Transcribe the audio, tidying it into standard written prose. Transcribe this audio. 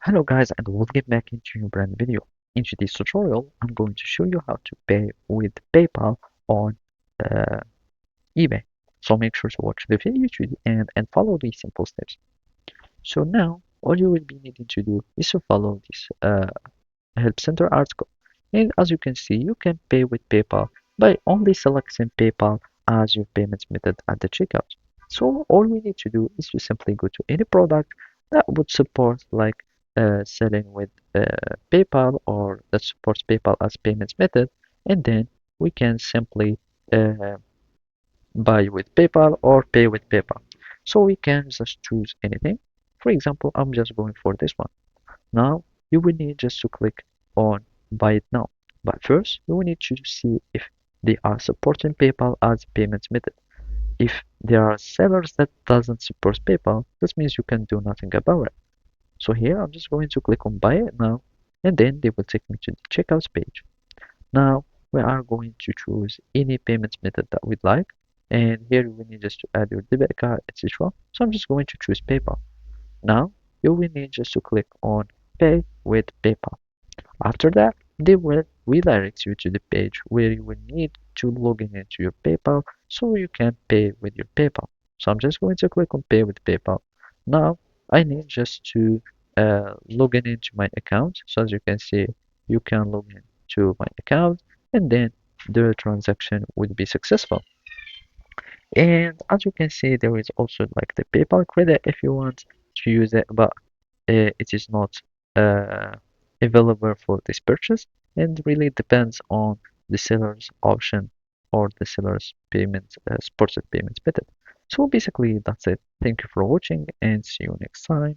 Hello guys and welcome back into a brand new video. In today's tutorial, I'm going to show you how to pay with PayPal on uh, eBay. So make sure to watch the video to the end and follow these simple steps. So now, all you will be needing to do is to follow this Help Center article. And as you can see, you can pay with PayPal by only selecting PayPal as your payment method at the checkout. So all we need to do is to simply go to any product that would support like selling with PayPal or that supports PayPal as payments method, and then we can simply uh, buy with PayPal or pay with PayPal. So we can just choose anything. For example, I'm just going for this one. Now you will need just to click on buy it now. But first you will need to see if they are supporting PayPal as payment method. If there are sellers that doesn't support PayPal, this means you can do nothing about it. So here I'm just going to click on buy it now, and then they will take me to the checkout page. Now we are going to choose any payment method that we'd like, and here we need just to add your debit card, etc. So I'm just going to choose PayPal. Now you will need just to click on pay with PayPal. After that, they will redirect you to the page where you will need to log in into your PayPal so you can pay with your PayPal. So I'm just going to click on pay with PayPal. Now I need just to log in into my account. So as you can see, you can log in to my account and then the transaction would be successful. And as you can see, there is also like the PayPal credit if you want to use it, but it is not uh, available for this purchase and really depends on the seller's option or the seller's payment supported payment method. So basically that's it. Thank you for watching and see you next time.